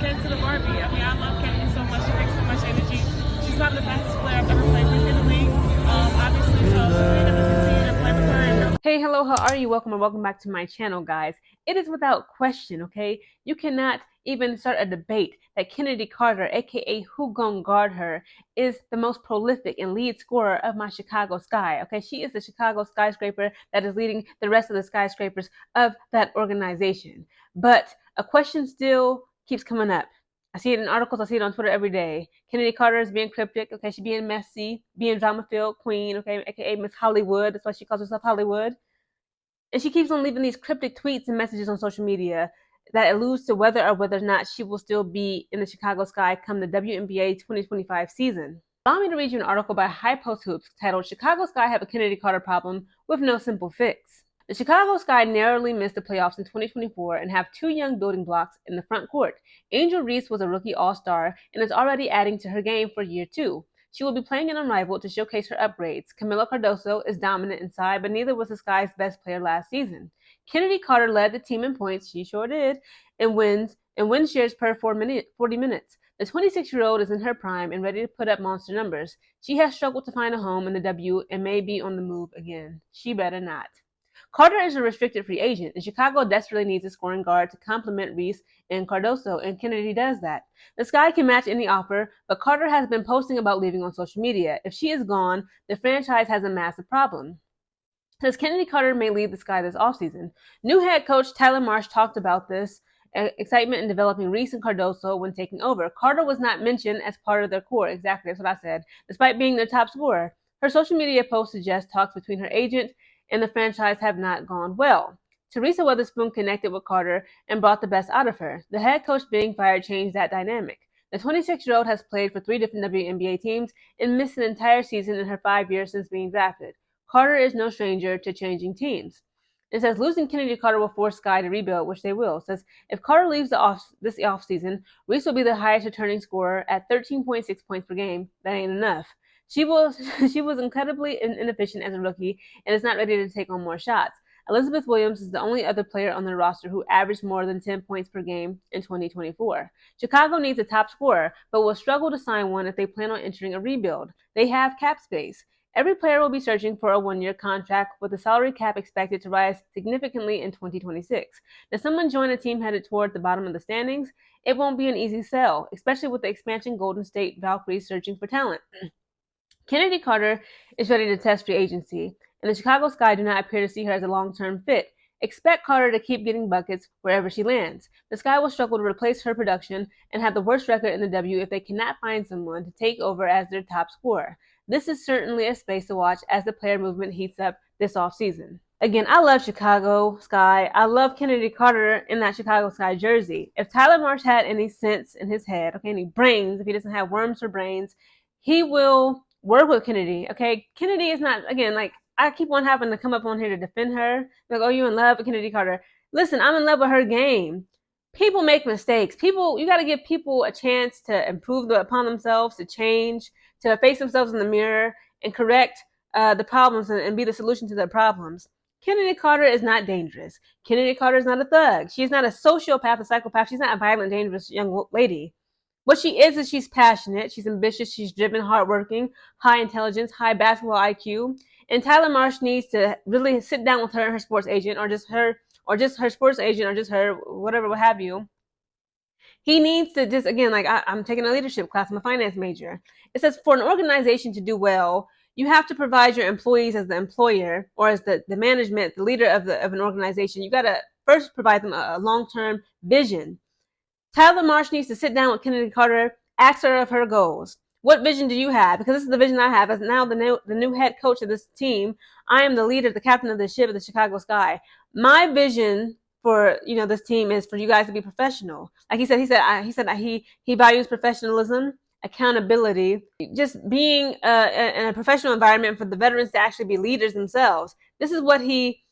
10 to the Barbie. I mean, I love Kennedy so much. She brings so much energy. She's not the fastest player I've ever played with in the league, obviously, so we're going to continue to play with her. Hey, hello, how are you? Welcome back to my channel, guys. It is without question, okay? You cannot even start a debate that Chennedy Carter, aka Who Gon Guard Her, is the most prolific and lead scorer of my Chicago Sky, okay? She is the Chicago skyscraper that is leading the rest of the skyscrapers of that organization. But a question still keeps coming up. I see it in articles, I see it on Twitter every day. Chennedy Carter is being cryptic, okay? She's being messy, being drama-filled queen, okay? AKA Miss Hollywood. That's why she calls herself Hollywood. And she keeps on leaving these cryptic tweets and messages on social media that alludes to whether or not she will still be in the Chicago Sky come the WNBA 2025 season. Allow me to read you an article by High Post Hoops titled "Chicago Sky Have a Chennedy Carter Problem with No Simple Fix." The Chicago Sky narrowly missed the playoffs in 2024 and have two young building blocks in the front court. Angel Reese was a rookie all-star and is already adding to her game for year two. She will be playing an unrivaled to showcase her upgrades. Camila Cardoso is dominant inside, but neither was the Sky's best player last season. Chennedy Carter led the team in points, she sure did, and win shares per 40 minutes. The 26-year-old is in her prime and ready to put up monster numbers. She has struggled to find a home in the W and may be on the move again. She better not. Carter is a restricted free agent, and Chicago desperately needs a scoring guard to complement Reese and Cardoso, and Chennedy does that. The Sky can match any offer, but Carter has been posting about leaving on social media. If she is gone, the franchise has a massive problem. Says Chennedy Carter may leave the Sky this offseason. New head coach Tyler Marsh talked about this excitement in developing Reese and Cardoso when taking over. Carter was not mentioned as part of their core. Exactly, that's what I said. Despite being their top scorer, her social media post suggests talks between her agent and the franchise have not gone well. Teresa Weatherspoon connected with Carter and brought the best out of her. The head coach being fired changed that dynamic. The 26-year-old has played for 3 different WNBA teams and missed an entire season in her 5 years since being drafted. Carter is no stranger to changing teams. It says losing Chennedy Carter will force Sky to rebuild, which they will. It says if Carter leaves this offseason, Reese will be the highest returning scorer at 13.6 points per game. That ain't enough. She was incredibly inefficient as a rookie and is not ready to take on more shots. Elizabeth Williams is the only other player on the roster who averaged more than 10 points per game in 2024. Chicago needs a top scorer, but will struggle to sign one if they plan on entering a rebuild. They have cap space. Every player will be searching for a one-year contract, with the salary cap expected to rise significantly in 2026. Does someone join a team headed toward the bottom of the standings? It won't be an easy sell, especially with the expansion Golden State Valkyries searching for talent. Chennedy Carter is ready to test free agency, and the Chicago Sky do not appear to see her as a long-term fit. Expect Carter to keep getting buckets wherever she lands. The Sky will struggle to replace her production and have the worst record in the W if they cannot find someone to take over as their top scorer. This is certainly a space to watch as the player movement heats up this offseason. Again, I love Chicago Sky. I love Chennedy Carter in that Chicago Sky jersey. If Tyler Marsh had any sense in his head, okay, any brains, if he doesn't have worms for brains, he will work with Chennedy, okay? Chennedy is not, again, like, I keep on having to come up on here to defend her. Like, oh, you in love with Chennedy Carter. Listen, I'm in love with her game. People make mistakes. You got to give people a chance to improve upon themselves, to change, to face themselves in the mirror and correct the problems and be the solution to their problems. Chennedy Carter is not dangerous. Chennedy Carter is not a thug. She's not a sociopath, a psychopath. She's not a violent, dangerous young lady. What she is she's passionate, she's ambitious, she's driven, hardworking, high intelligence, high basketball IQ. And Tyler Marsh needs to really sit down with her and her sports agent, or just her sports agent, or just her, whatever, what have you. He needs to just, again, like I'm taking a leadership class, I'm a finance major. It says for an organization to do well, you have to provide your employees as the employer, or as the management, the leader of an organization. You got to first provide them a long-term vision. Tyler Marsh needs to sit down with Chennedy Carter, ask her of her goals. What vision do you have? Because this is the vision I have as now the new head coach of this team. I am the leader, the captain of the ship of the Chicago Sky. My vision for this team is for you guys to be professional. Like he said that he values professionalism, accountability, just being in a professional environment for the veterans to actually be leaders themselves. This is what he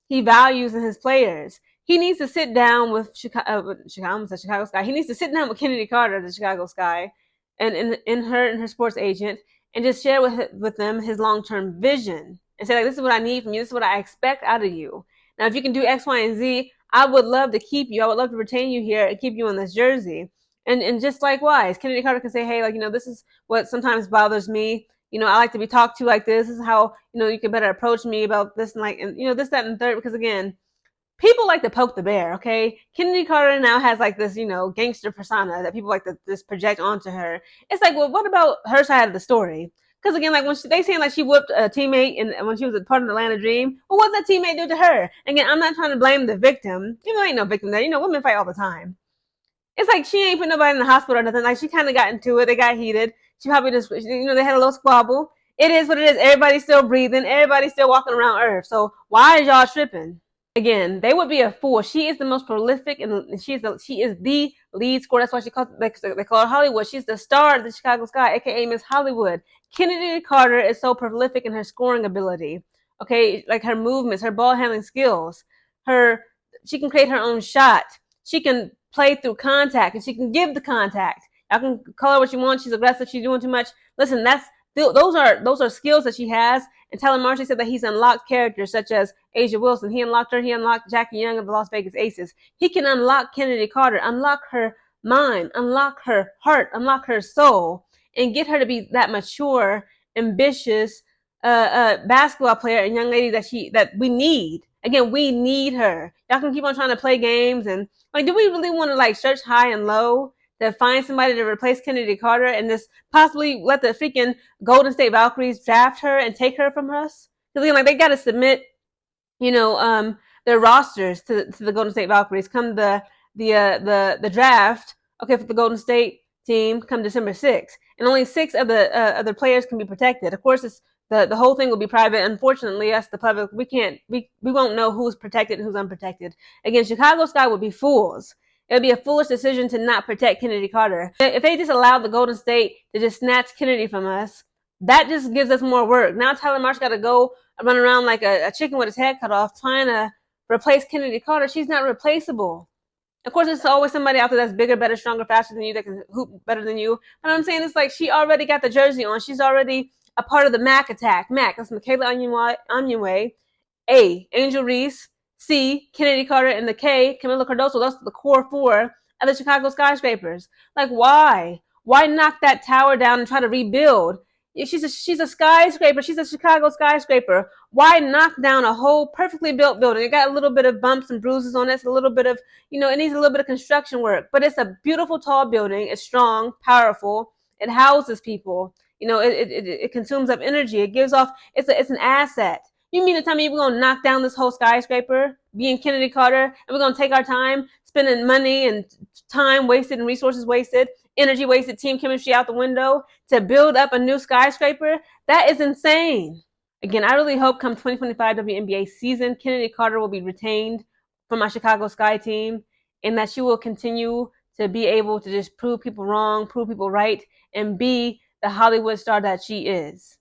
values in his players. He needs to sit down with Chicago Sky. He needs to sit down with Chennedy Carter, the Chicago Sky, and her sports agent, and just share with them his long-term vision and say, like, this is what I need from you. This is what I expect out of you. Now, if you can do X, Y, and Z, I would love to keep you. I would love to retain you here and keep you in this jersey. And just likewise, Kennedy Carter can say, hey, like, this is what sometimes bothers me. I like to be talked to like this. This is how, you can better approach me about this and this, that, and the third. Because again, people like to poke the bear, okay? Kennedy Carter now has like this, gangster persona that people like to just project onto her. It's like, well, what about her side of the story? Because again, like when they saying like she whooped a teammate and when she was a part of the Atlanta Dream, well, what's that teammate do to her? Again, I'm not trying to blame the victim. Ain't no victim there. Women fight all the time. It's like she ain't put nobody in the hospital or nothing. Like she kind of got into it. They got heated. She probably just, they had a little squabble. It is what it is. Everybody's still breathing. Everybody's still walking around Earth. So why is y'all tripping? Again, they would be a fool. She is the most prolific, and she is the lead scorer. That's why they call her Hollywood. She's the star of the Chicago Sky, aka Miss Hollywood. Kennedy Carter is so prolific in her scoring ability. Okay, like her movements, her ball handling skills, she can create her own shot. She can play through contact, and she can give the contact. Y'all can call her what you want. She's aggressive. She's doing too much. Listen, those are skills that she has. And Tyler Marsh said that he's unlocked characters such as Asia Wilson. He unlocked her. He unlocked Jackie Young of the Las Vegas Aces. He can unlock Kennedy Carter, unlock her mind, unlock her heart, unlock her soul, and get her to be that mature, ambitious basketball player and young lady that we need. Again, we need her. Y'all can keep on trying to play games and like, do we really want to like search high and low to find somebody to replace Kennedy Carter and just possibly let the freaking Golden State Valkyries draft her and take her from us? Because again, like they got to submit, their rosters to the Golden State Valkyries come the draft. Okay, for the Golden State team come December 6th, and only 6 of the other players can be protected. Of course, it's the whole thing will be private. Unfortunately, us the public, we won't know who's protected and who's unprotected. Again, Chicago Sky would be fools. It would be a foolish decision to not protect Kennedy Carter. If they just allowed the Golden State to just snatch Kennedy from us, that just gives us more work. Now Tyler Marsh got to go run around like a chicken with his head cut off trying to replace Kennedy Carter. She's not replaceable. Of course, there's always somebody out there that's bigger, better, stronger, faster than you, that can hoop better than you. But I'm saying it's like she already got the jersey on. She's already a part of the MAC attack. MAC, that's Michaela Onyenwere. A, Angel Reese. C, Kennedy Carter. And the K, Camila Cardoso. Those are the core 4 of the Chicago Skyscrapers. Like, why? Why knock that tower down and try to rebuild? She's a skyscraper. She's a Chicago skyscraper. Why knock down a whole perfectly built building? It got a little bit of bumps and bruises on it. It's a little bit of, it needs a little bit of construction work. But it's a beautiful, tall building. It's strong, powerful. It houses people. It consumes up energy. It gives off. It's an asset. You mean to tell me we're gonna knock down this whole skyscraper, being Kennedy Carter, and we're gonna take our time spending money and time wasted and resources wasted, energy wasted, team chemistry out the window to build up a new skyscraper? That is insane. Again, I really hope come 2025 WNBA season, Kennedy Carter will be retained from my Chicago Sky team, and that she will continue to be able to just prove people wrong, prove people right, and be the Hollywood star that she is.